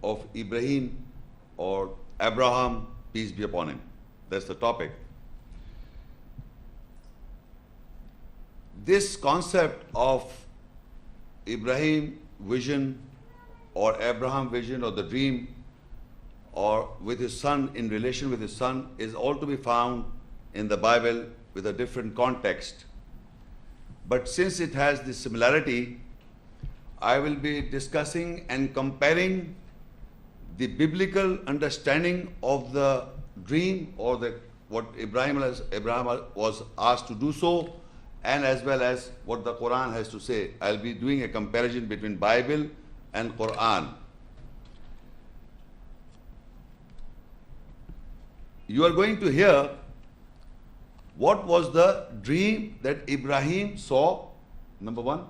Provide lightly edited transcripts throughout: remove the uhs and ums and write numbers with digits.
of Ibrahim or Abraham, peace be upon him. That's the topic. This concept of Ibrahim vision or Abraham vision or the dream or with his son, in relation with his son, is all to be found in the Bible with a different context. But since it has this similarity, I will be discussing and comparing the biblical understanding of the dream or what Abraham was asked to do so, and as well as what the Quran has to say. I'll be doing a comparison between Bible and Quran. You are going to hear what was the dream that Ibrahim saw, number one.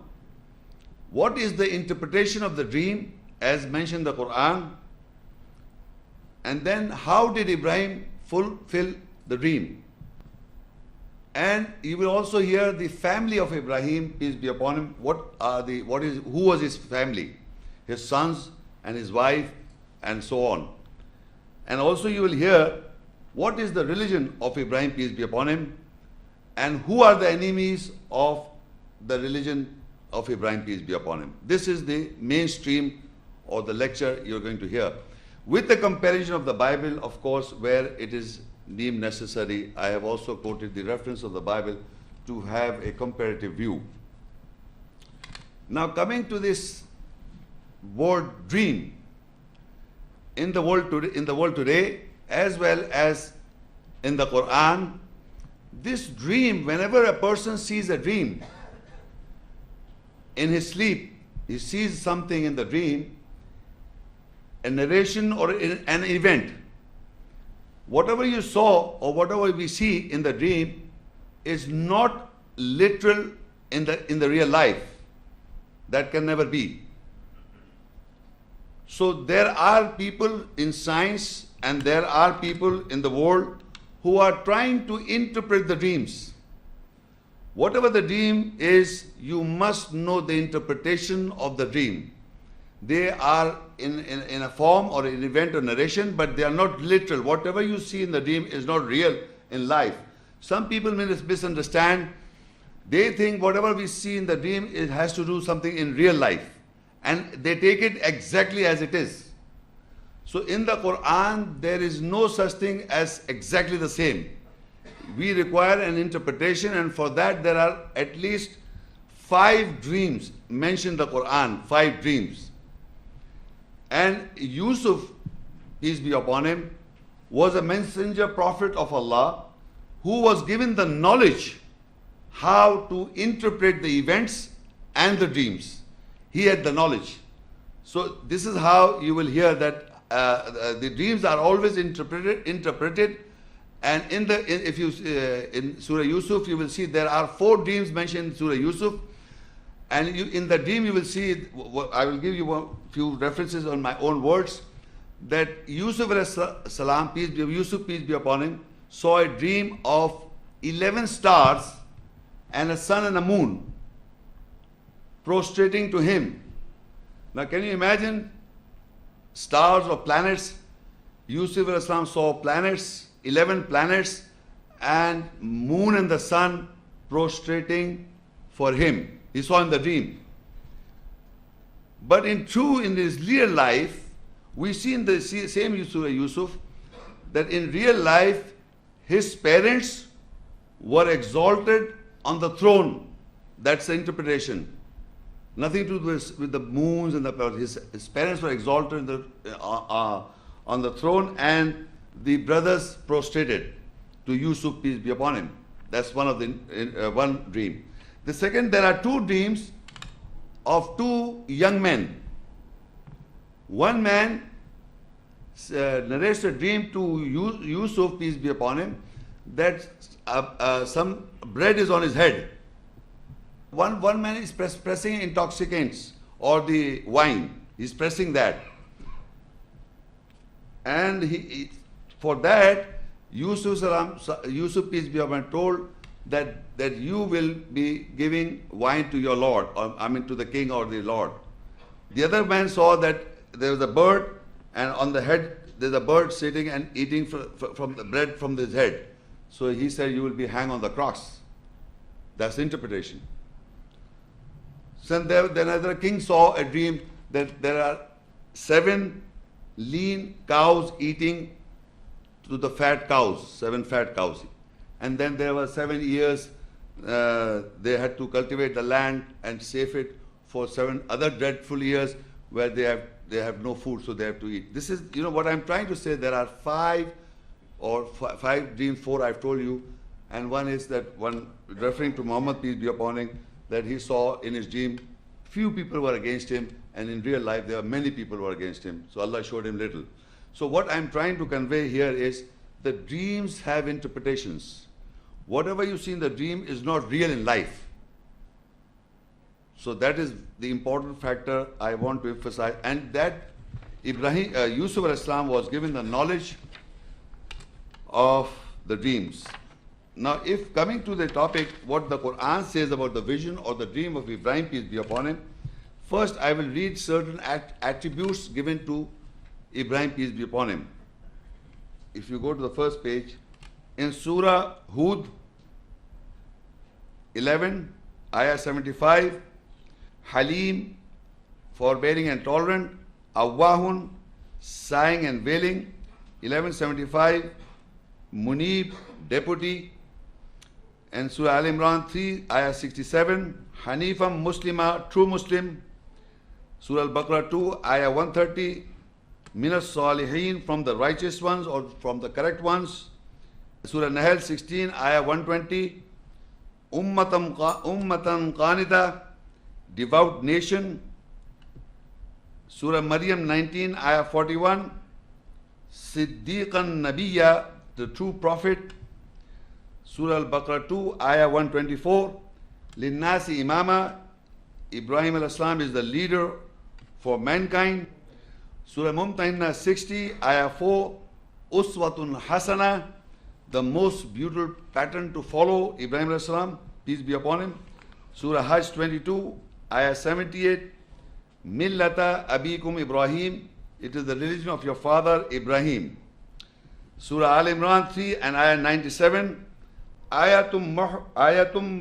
What is the interpretation of the dream as mentioned in the Quran? And then how did Ibrahim fulfill the dream? And you will also hear the family of Ibrahim, peace be upon him. Who was his family? His sons and his wife and so on. And also you will hear what is the religion of Ibrahim, peace be upon him, and who are the enemies of the religion of Ibrahim, peace be upon him. This is the mainstream or the lecture you're going to hear. With the comparison of the Bible, of course, where it is deemed necessary, I have also quoted the reference of the Bible to have a comparative view. Now coming to this word dream, in the world today, as well as in the Quran, this dream, whenever a person sees a dream, in his sleep, he sees something in the dream, a narration or an event. Whatever you saw or whatever we see in the dream is not literal in the real life. That can never be. So there are people in science and there are people in the world who are trying to interpret the dreams. Whatever the dream is, you must know the interpretation of the dream. They are in a form or an event or narration, but they are not literal. Whatever you see in the dream is not real in life. Some people misunderstand. They think whatever we see in the dream, it has to do something in real life. And they take it exactly as it is. So in the Quran, there is no such thing as exactly the same. We require an interpretation, and for that there are at least 5 dreams mentioned in the Quran, 5 dreams. And Yusuf, peace be upon him, was a messenger prophet of Allah who was given the knowledge how to interpret the events and the dreams. He had the knowledge. So this is how you will hear that the dreams are always interpreted. And in Surah Yusuf, you will see there are 4 dreams mentioned in Surah Yusuf. And in the dream, you will see, I will give you a few references on my own words, that Yusuf salam, peace be upon him, saw a dream of 11 stars and a sun and a moon prostrating to him. Now can you imagine stars or planets? Yusuf salam saw planets, 11 planets, and moon and the sun prostrating for him. He saw in the dream. But in his real life, we see in the same Surah Yusuf that in real life, his parents were exalted on the throne. That's the interpretation. Nothing to do with the moons and his parents were exalted on the throne, and the brothers prostrated to Yusuf, peace be upon him. That's one dream. The second, there are 2 dreams of 2 young men. One man narrates a dream to Yusuf, peace be upon him, that some bread is on his head. One man is pressing intoxicants or the wine. He's pressing that. And for that, Yusuf, peace be upon him, told that you will be giving wine to your Lord, to the king or the Lord. The other man saw that there was a bird, and on the head there's a bird sitting and eating from the bread from his head. So he said, you will be hanged on the cross. That's the interpretation. So then another king saw a dream that there are 7 lean cows eating to the fat cows, 7 fat cows. And then there were 7 years they had to cultivate the land and save it for 7 other dreadful years where they have no food, so they have to eat. This is, what I'm trying to say. There are 5 dreams, 4 I've told you, and one is that one referring to Muhammad, peace be upon him, that he saw in his dream few people were against him, and in real life there are many people who were against him. So Allah showed him little. So what I'm trying to convey here is that dreams have interpretations. Whatever you see in the dream is not real in life. So that is the important factor I want to emphasize. And that Yusuf al-Islam was given the knowledge of the dreams. Now, if coming to the topic, what the Quran says about the vision or the dream of Ibrahim, peace be upon him, first I will read certain attributes given to Ibrahim, peace be upon him. If you go to the first page, in Surah Hud 11, Ayah 75, Halim, forbearing and tolerant, Awwahun, sighing and wailing, 1175, Munib, deputy, and Surah Al Imran 3, Ayah 67, Hanifam, Muslima, true Muslim, Surah Al Baqarah 2, Ayah 130, Minas Salihin, from the righteous ones or from the correct ones, Surah Nahl 16, Ayah 120, Ummatan Qanita, devout nation, Surah Maryam 19, Ayah 41, Siddiqan Nabiyya, the true prophet, Surah Al-Baqarah 2, Ayah 124, Linnasi Imama, Ibrahim al-Islam is the leader for mankind, Surah Mumtahinna 60, Ayah 4, Uswatun Hasana, the most beautiful pattern to follow, Ibrahim al-Islam, peace be upon him, Surah Hajj 22, Ayah 78, Millata Abikum Ibrahim, it is the religion of your father Ibrahim. Surah Al Imran 3 and Ayah 97, Ayatum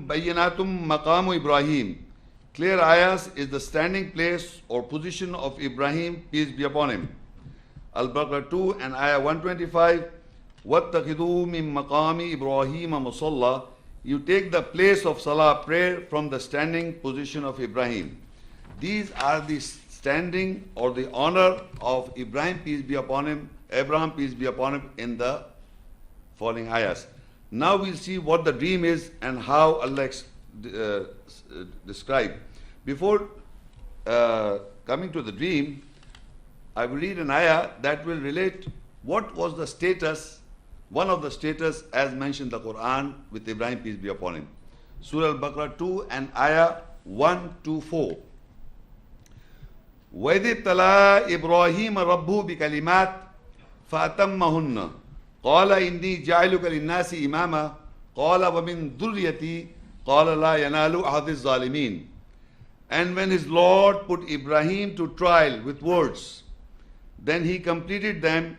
Bayyinatum Maqamu Ibrahim. Clear ayahs is the standing place or position of Ibrahim, peace be upon him. Al-Baqarah 2 and Ayah 125, وَاتَّخِذُوا مِن مَقَامِ إِبْرَاهِيمَ مُصَلَّى. You take the place of salah, prayer, from the standing position of Ibrahim. These are the standing or the honor of Ibrahim, peace be upon him, Abraham, peace be upon him, in the following ayahs. Now we'll see what the dream is and how Allah described. Before coming to the dream, I will read an ayah that will relate what was the status, one of the status as mentioned in the Quran with Ibrahim, peace be upon him. Surah Al-Baqarah 2 and ayah 1 to 4. وَإِذِ ابْتَلَىٰ إِبْرَاهِيمَ رَبُّهُ بِكَلِمَاتٍ فَأَتَمَّهُنَّ قَالَ إِنِّي جَاعِلُكَ لِلنَّاسِ إِمَامًا قَالَ وَمِن ذُرِّيَّتِي قَالَ لَا يَنَالُ أَحَدِ الظَّالِمِينَ. And when his Lord put Ibrahim to trial with words, then he completed them.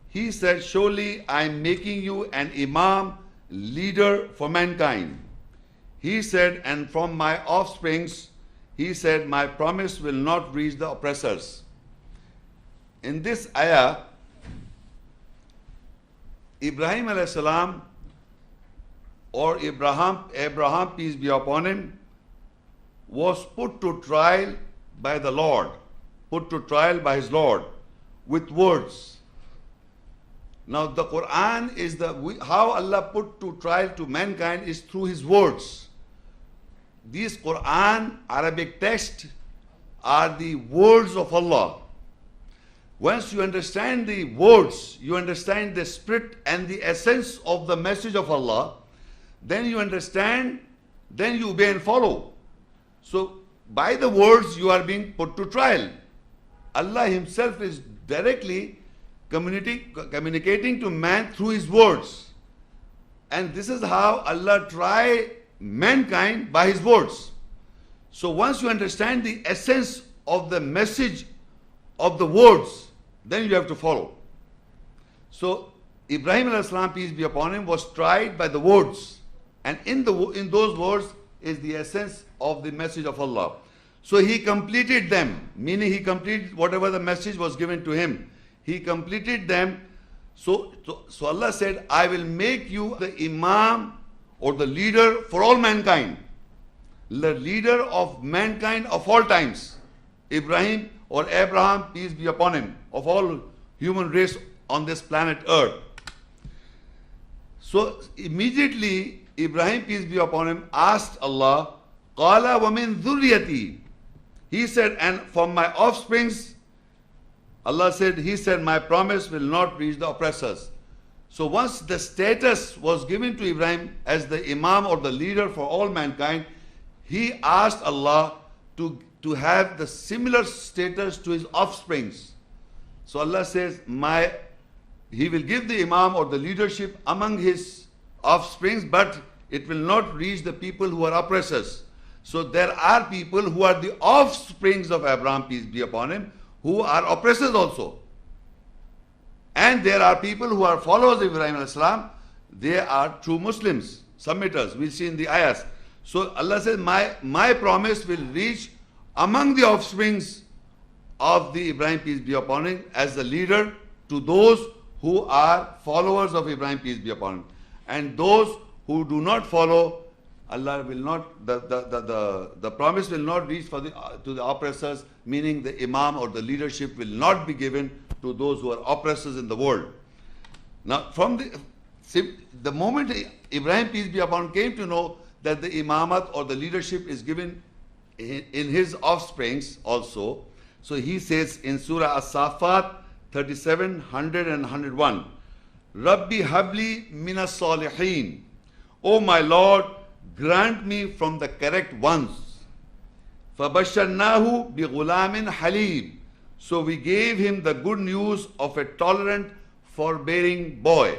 He said, surely I am making you an imam, leader for mankind. He said, and from my offsprings, he said, my promise will not reach the oppressors. In this ayah, Ibrahim alayhi salam, or Abraham, peace be upon him, was put to trial by the Lord, put to trial by his Lord with words. Now the Quran is how Allah put to trial to mankind is through his words. These Quran, Arabic text, are the words of Allah. Once you understand the words, you understand the spirit and the essence of the message of Allah, then you understand, then you obey and follow. So by the words you are being put to trial. Allah himself is directly communicating to man through his words. And this is how Allah try mankind, by his words. So once you understand the essence of the message of the words, then you have to follow. So Ibrahim alayhi salam, peace be upon him, was tried by the words. And in those words is the essence of the message of Allah. So he completed them, meaning he completed whatever the message was given to him. He completed them. So Allah said, I will make you the Imam or the leader for all mankind. The leader of mankind of all times. Ibrahim or Abraham, peace be upon him, of all human race on this planet Earth. So immediately Ibrahim, peace be upon him, asked Allah, Qala wa min dhurriyati. He said, and from my offsprings, Allah said, he said, my promise will not reach the oppressors. So once the status was given to Ibrahim as the Imam or the leader for all mankind, he asked Allah to have the similar status to his offsprings. So Allah says, he will give the Imam or the leadership among his offsprings, but it will not reach the people who are oppressors. So there are people who are the offsprings of Abraham, peace be upon him, who are oppressors also. And there are people who are followers of Ibrahim alayhi salam. They are true Muslims, submitters. We'll see in the ayahs. So Allah says, my promise will reach among the offsprings of the Ibrahim, peace be upon him, as the leader to those who are followers of Ibrahim, peace be upon him. And those who do not follow, Allah will not, the promise will not reach to the oppressors, meaning the Imam or the leadership will not be given to those who are oppressors in the world. Now, from the moment Ibrahim, peace be upon him, came to know that the imamat or the leadership is given in his offsprings also, so he says in Surah As-Safat 37, 100 and 101, Rabbi habli minas salihin. O my Lord, grant me from the correct ones. فَبَشَّرْنَاهُ بِغُلَامٍ حَلِيمٍ. So we gave him the good news of a tolerant, forbearing boy.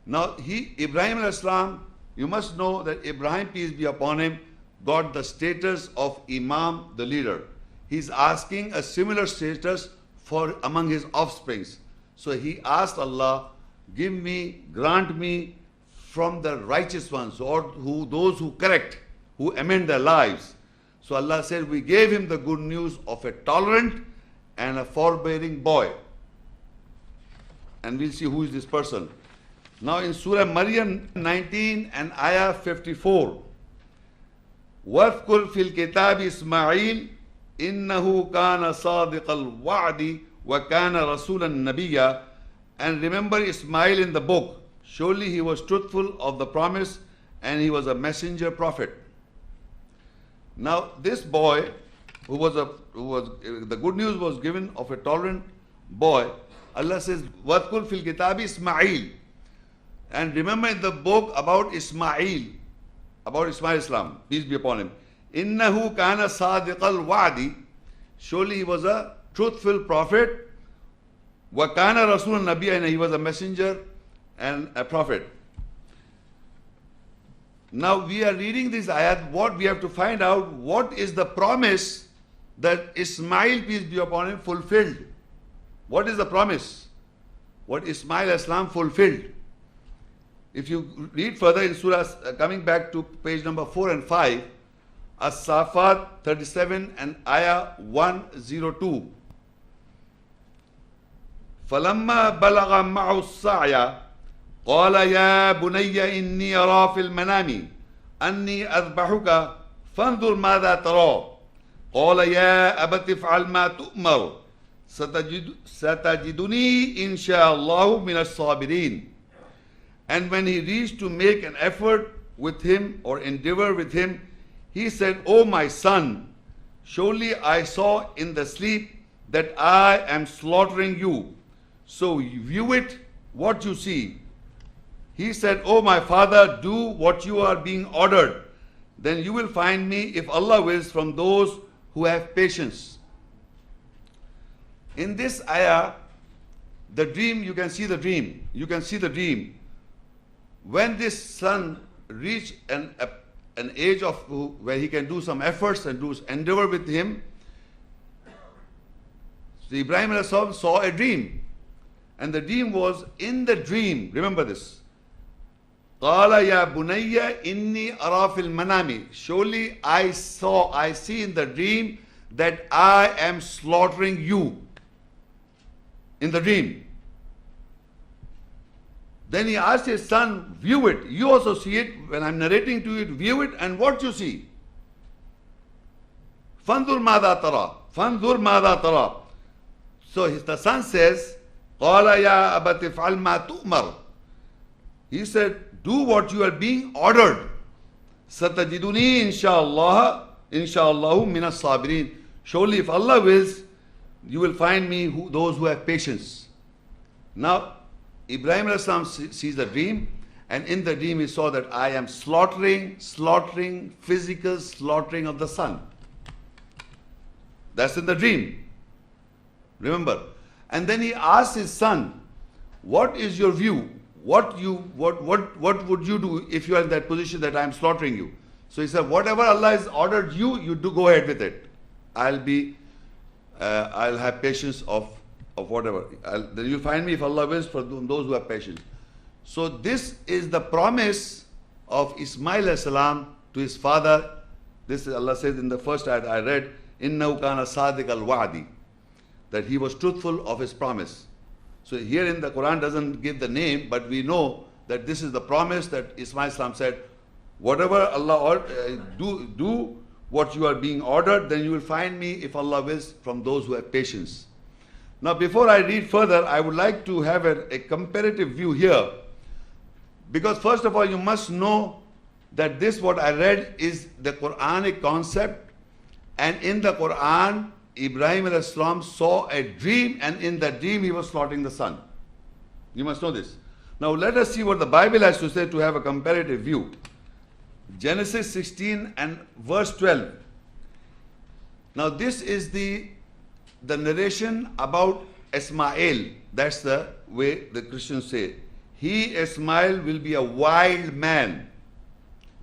Now Ibrahim alayhi salam, you must know that Ibrahim, peace be upon him, got the status of Imam, the leader. He's asking a similar status for among his offsprings. So he asked Allah, grant me from the righteous ones, or those who correct, who amend their lives. So Allah said, we gave him the good news of a tolerant and a forbearing boy. And we'll see who is this person. Now in Surah Maryam 19 and Ayah 54, وَاذْكُرْ فِي الْكِتَابِ إِسْمَاعِيلَ إِنَّهُ كَانَ صَادِقَ الْوَعْدِ وَكَانَ رَسُولًا نَبِيًّا. And remember Ismail in the book. Surely he was truthful of the promise and he was a messenger prophet. Now this boy, the good news was given of a tolerant boy, Allah says, وَاذْكُرْ فِي الْكِتَابِ إِسْمَاعِيلَ. And remember in the book about Ismail Islam, peace be upon him. إِنَّهُ كَانَ صَادِقَ الْوَعْدِ. Surely he was a truthful prophet. وَكَانَ رَسُولًا نَبِيًّا. And he was a messenger and a prophet. Now we are reading this ayat. What we have to find out, what is the promise that Ismail, peace be upon him, fulfilled? What is the promise? What Ismail Islam fulfilled? If you read further in Surah, coming back to page number 4 and 5, As-Safat 37 and Ayah 102. فَلَمَّا بَلَغَ مَعُ السَّعْيَ قال يا بني إني أرى في المنام أني أذبحك فانظر ماذا ترى قال يا أبت افعل ما تؤمر ستجدني إن شاء الله من الصابرين. And when he reached to make an effort with him or endeavor with him, he said, O my son, surely I saw in the sleep that I am slaughtering you. So view it what you see. He said, O my father, do what you are being ordered. Then you will find me, if Allah wills, from those who have patience. In this ayah, the dream, you can see the dream. You can see the dream. When this son reached an age of where he can do some efforts and do endeavor with him, So Ibrahim alayhi salam saw a dream. And the dream was, in the dream, remember this. قَالَ يَا بُنَيَّ إِنِّي أَرَى فِي الْمَنَامِ. Surely I see in the dream that I am slaughtering you. In the dream. Then he asked his son, view it. You also see it. When I'm narrating to you, view it, and what you see. فَانْظُرْ مَاذَا تَرَى. فَانْظُرْ مَاذَا تَرَى. So the son says, قَالَ يَا أَبَتِ افْعَلْ مَا تُؤْمَرْ. He said, do what you are being ordered. سَتَجِدُنِي إِنشَاءَ اللَّهُ مِنَ الصَّابِرِينَ. Surely if Allah wills, you will find me those who have patience. Now, Ibrahim alayhi salam sees the dream, and in the dream he saw that I am slaughtering, physical slaughtering of the son. That's in the dream. Remember. And then he asked his son, what is your view? What would you do if you are in that position that I am slaughtering you? So he said, whatever Allah has ordered you, you do go ahead with it. I'll have patience of whatever. Then you'll find me if Allah wills for those who have patience. So this is the promise of Ismail alayhi salam to his father. This is Allah says in the first ayat I read, إِنَّهُ كَانَ صَادِقَ الْوَعْدِ, that he was truthful of his promise. So here in the Quran doesn't give the name, but we know that this is the promise that Ismail salam said, whatever Allah do what you are being ordered, then you will find me if Allah wills from those who have patience. Now before I read further, I would like to have a comparative view here, because first of all you must know that this what I read is the Quranic concept, and in the Quran Ibrahim alayhi salam saw a dream, and in the dream he was slaughtering the son. You must know this. Now let us see what the Bible has to say to have a comparative view. Genesis 16 and verse 12. Now this is the narration about Ismail. That's the way the Christians say. He, Ismail, will be a wild man.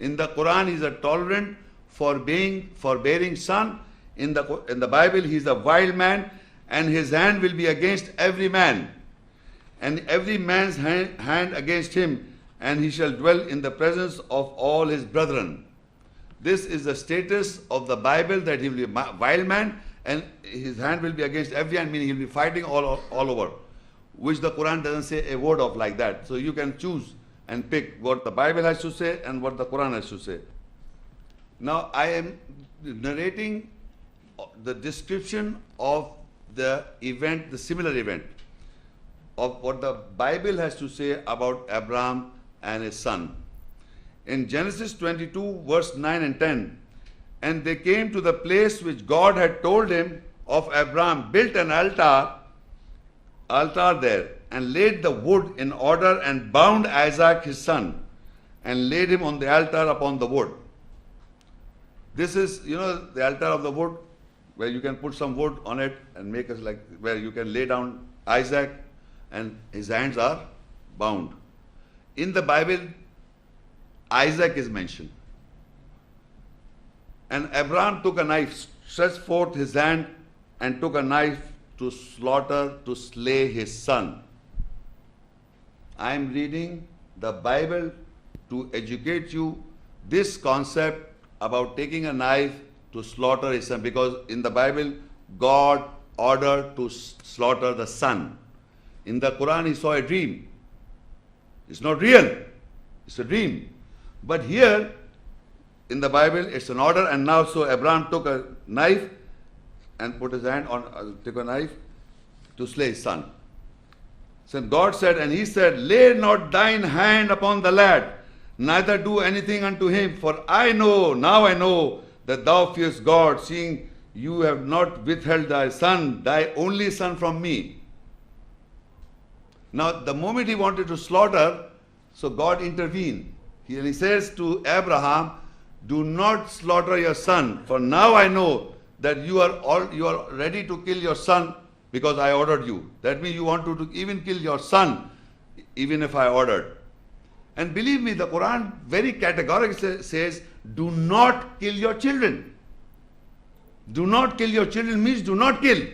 In the Quran he is a tolerant, forbearing son. In the Bible he is a wild man, and his hand will be against every man, and every man's hand against him, and he shall dwell in the presence of all his brethren. This is the status of the Bible, that he will be a wild man, and his hand will be against every hand, meaning he will be fighting all over, which the Quran doesn't say a word of like that. So you can choose and pick what the Bible has to say and what the Quran has to say. Now I am narrating the description of the event, the similar event, of what the Bible has to say about Abraham and his son. In Genesis 22 verse 9 and 10, and they came to the place which God had told him of. Abraham built an altar there, and laid the wood in order, and bound Isaac his son, and laid him on the altar upon the wood. This is, the altar of the wood, where you can put some wood on it and make us like, where you can lay down Isaac and his hands are bound. In the Bible, Isaac is mentioned. And Abraham took a knife, stretched forth his hand, and took a knife to slay his son. I am reading the Bible to educate you this concept about taking a knife to slaughter his son, because in the Bible God ordered to slaughter the son. In the Quran he saw a dream. It's not real, it's a dream. But here in the Bible it's an order, and now so Abraham took a knife and put his hand on, took a knife to slay his son. So God said, and he said, lay not thine hand upon the lad, neither do anything unto him, for now I know that thou fearest God, seeing you have not withheld thy son, thy only son, from me. Now the moment he wanted to slaughter, so God intervened. He says to Abraham, do not slaughter your son, for now I know that you are ready to kill your son because I ordered you. That means you want to even kill your son, even if I ordered. And believe me, the Quran very categorically says, do not kill your children. Do not kill your children means do not kill.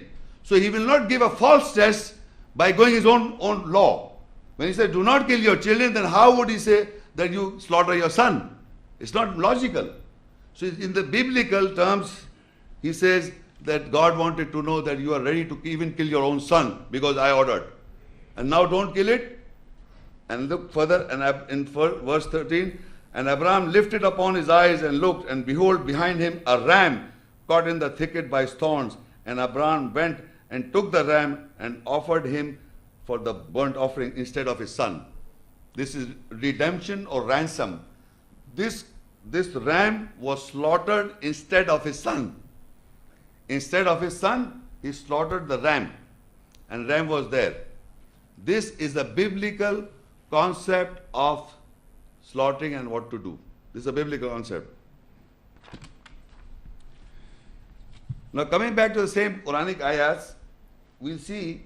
So he will not give a false test by going his own law. When he said, do not kill your children, then how would he say that you slaughter your son? It's not logical. So in the biblical terms, he says that God wanted to know that you are ready to even kill your own son because I ordered. And now don't kill it. And look further, and in verse 13, and Abraham lifted upon his eyes and looked, and behold, behind him a ram caught in the thicket by his thorns. And Abraham went and took the ram and offered him for the burnt offering instead of his son. This is redemption or ransom. This ram was slaughtered instead of his son. Instead of his son, he slaughtered the ram, and ram was there. This is a biblical concept of slaughtering and what to do. This is a biblical concept. Now coming back to the same Quranic ayahs, we'll see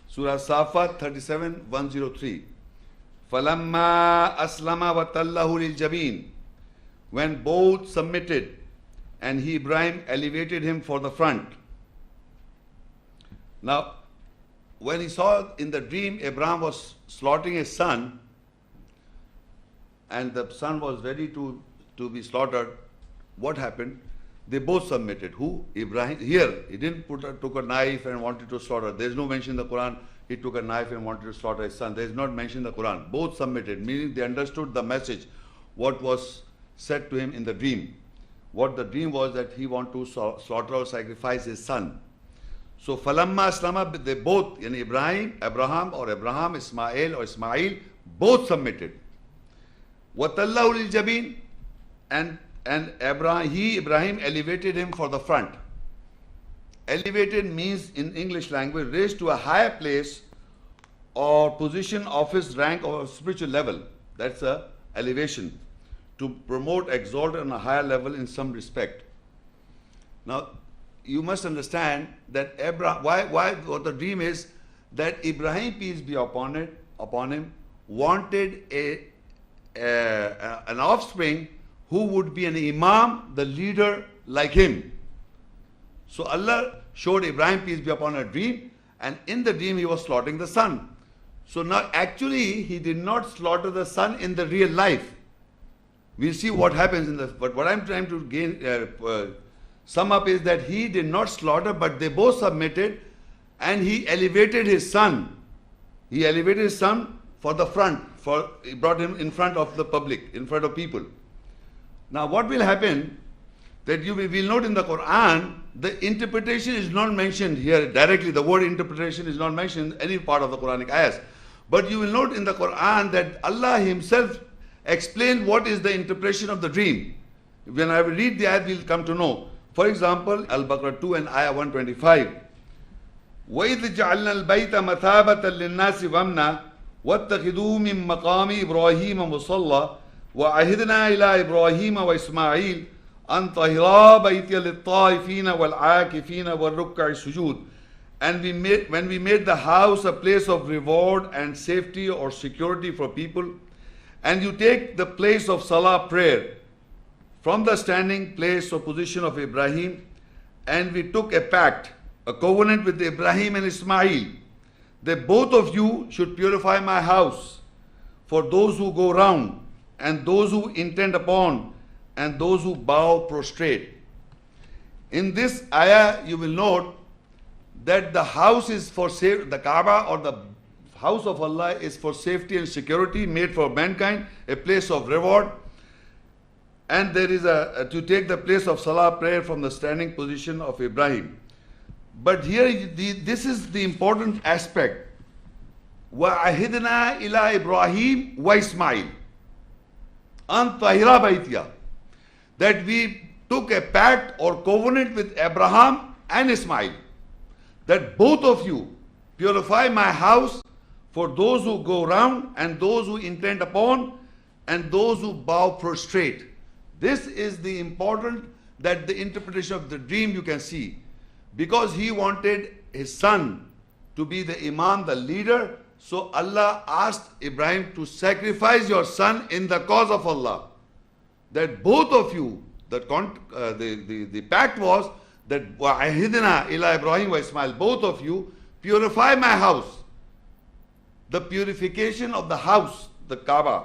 Surah Safat 37:103. فَلَمَّا أَسْلَمَ وَتَلَّهُ لِلْجَبِينِ. When both submitted, and he, Ibrahim, elevated him for the front. Now, when he saw in the dream Abraham was slaughtering his son, and the son was ready to be slaughtered, what happened? They both submitted. Who? Ibrahim. Here, he didn't took a knife and wanted to slaughter. There is no mention in the Quran he took a knife and wanted to slaughter his son. There is not mention in the Quran. Both submitted, meaning they understood the message, what was said to him in the dream. What the dream was that he wanted to slaughter or sacrifice his son. So falamma aslama, they both, Abraham, Ismail or Ismail, both submitted. Watallahu lil jabin, and Ibrahim elevated him for the front. Elevated means in English language raised to a higher place or position of his rank or spiritual level. That's a elevation. To promote, exalt on a higher level in some respect. Now, you must understand that what the dream is that Ibrahim, peace be upon him, wanted an offspring who would be an imam, the leader like him. So Allah showed Ibrahim, peace be upon him, a dream, and in the dream he was slaughtering the son. So now actually he did not slaughter the son in the real life. We'll see what happens but what I'm trying to sum up is that he did not slaughter, but they both submitted, and he elevated his son. He elevated his son for the front, he brought him in front of the public, in front of people. Now what will happen, that you will note in the Quran, the interpretation is not mentioned here directly. The word interpretation is not mentioned in any part of the Quranic ayahs. But you will note in the Quran that Allah himself explained what is the interpretation of the dream. When I will read the ayat, we'll come to know. For example, Al-Baqarah 2 and ayah 125. وَإِذْ جَعَلْنَا الْبَيْتَ مَثَابَةً لِلنَّاسِ وَأَمْنًا وَاتَّخِذُوا مِن مَّقَامِ إِبْرَاهِيمَ مُصَلًّى وَعَهِدْنَا إِلَىٰ إِبْرَاهِيمَ وَإِسْمَاعِيلَ أَن طَهِرَا بَيْتِيَ لِلطَّائِفِينَ وَالْعَاكِفِينَ وَالرُّكَّعِ السُّجُودِ. And when we made the house a place of reward and safety or security for people, and you take the place of salah, prayer, from the standing place or position of Ibrahim, and we took a pact, a covenant with Ibrahim and Ismail, that both of you should purify my house for those who go round, and those who intend upon, and those who bow prostrate. In this ayah, you will note that the house is for the Kaaba or the house of Allah is for safety and security, made for mankind, a place of reward. And there is to take the place of salah, prayer, from the standing position of Ibrahim. But here, this is the important aspect. وَعَهِدْنَا إِلَىٰ إِبْرَاهِيمَ وَإِسْمَاعِيلَ أَن طَهِرَا بَيْتِيَ. That we took a pact or covenant with Abraham and Ismail, that both of you purify my house for those who go round, and those who intend upon, and those who bow prostrate. This is the important, that the interpretation of the dream you can see. Because he wanted his son to be the imam, the leader, so Allah asked Ibrahim to sacrifice your son in the cause of Allah. That both of you, the pact was that وَعَهِدْنَا إِلَى إِبْرَاهِيمَ وَإِسْمَاعِيلَ, both of you purify my house. The purification of the house, the Kaaba.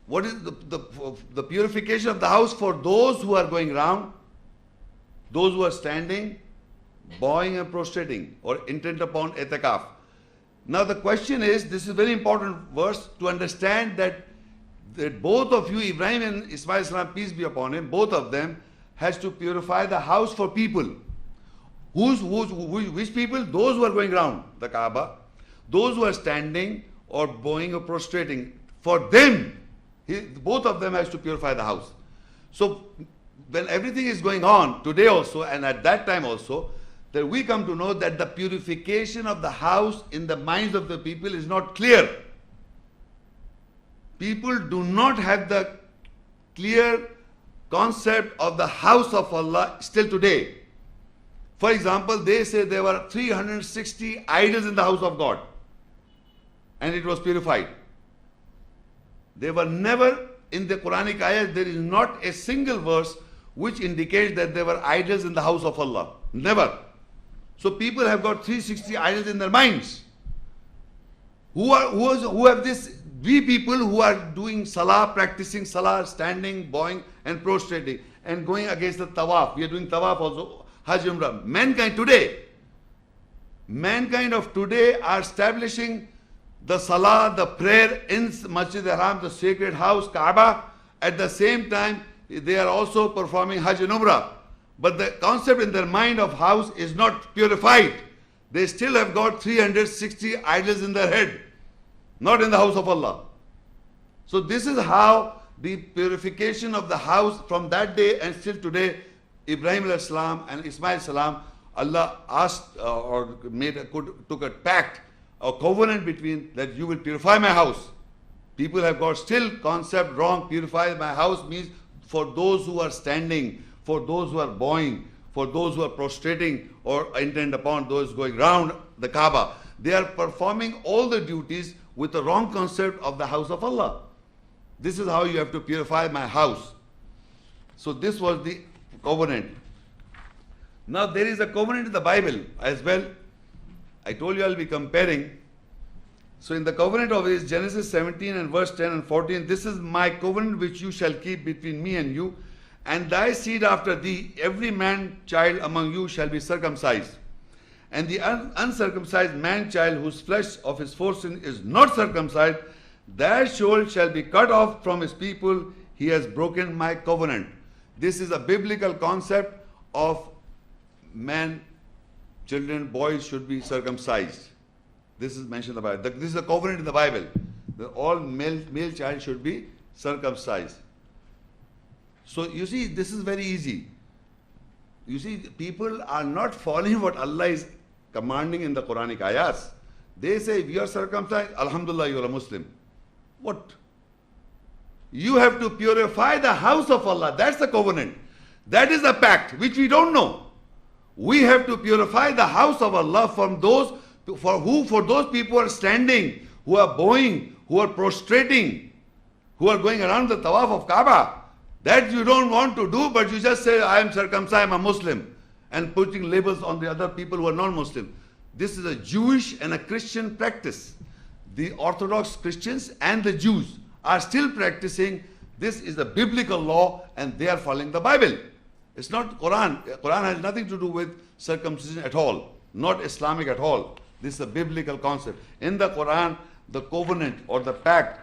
What is the purification of the house for those who are going round, those who are standing, bowing and prostrating, or intent upon itikaf. Now the question is, this is a very important verse to understand that both of you, Ibrahim and Ismail salam, peace be upon him, both of them has to purify the house for people. Which people? Those who are going round the Kaaba, those who are standing or bowing or prostrating. For them, both of them has to purify the house. So when everything is going on today also and at that time also, that we come to know that the purification of the house in the minds of the people is not clear. People do not have the clear concept of the house of Allah still today. For example, they say there were 360 idols in the house of God and it was purified. They were never in the Quranic ayat, there is not a single verse which indicates that there were idols in the house of Allah. Never. So people have got 360 idols in their minds. Who have this? We people who are doing salah, practicing salah, standing, bowing and prostrating and going against the tawaf. We are doing tawaf also, Hajj Umrah. Mankind of today are establishing the salah, the prayer in Masjid Haram, the sacred house, Kaaba. At the same time, they are also performing Hajj and Umrah. But the concept in their mind of house is not purified. They still have got 360 idols in their head, not in the house of Allah. So this is how the purification of the house from that day and still today, Ibrahim alayhi salam and Ismail salam, Allah asked or took a pact, a covenant between that you will purify my house. People have got still concept wrong. Purify my house means for those who are standing, for those who are bowing, for those who are prostrating or intent upon those going round the Kaaba. They are performing all the duties with the wrong concept of the house of Allah. This is how you have to purify my house. So this was the covenant. Now there is a covenant in the Bible as well. I told you I'll be comparing. So in the covenant of this, Genesis 17 and verse 10 and 14, this is my covenant which you shall keep between me and you, and thy seed after thee, every man child among you shall be circumcised. And the uncircumcised man child whose flesh of his foreskin is not circumcised, that soul shall be cut off from his people. He has broken my covenant. This is a biblical concept of man, children, boys should be circumcised. This is mentioned in the Bible. This is a covenant in the Bible. That all male child should be circumcised. So you see, this is very easy. You see, people are not following what Allah is commanding in the Quranic ayahs. They say, if you are circumcised, Alhamdulillah, you are a Muslim. What? You have to purify the house of Allah. That's the covenant. That is the pact, which we don't know. We have to purify the house of Allah from those for those people who are standing, who are bowing, who are prostrating, who are going around the tawaf of Kaaba. That you don't want to do, but you just say, I am circumcised, I am a Muslim, and putting labels on the other people who are non-Muslim. This is a Jewish and a Christian practice. The Orthodox Christians and the Jews are still practicing. This is the biblical law and they are following the Bible. It's not Quran. Quran has nothing to do with circumcision at all, not Islamic at all. This is a biblical concept. In the Quran, the covenant or the pact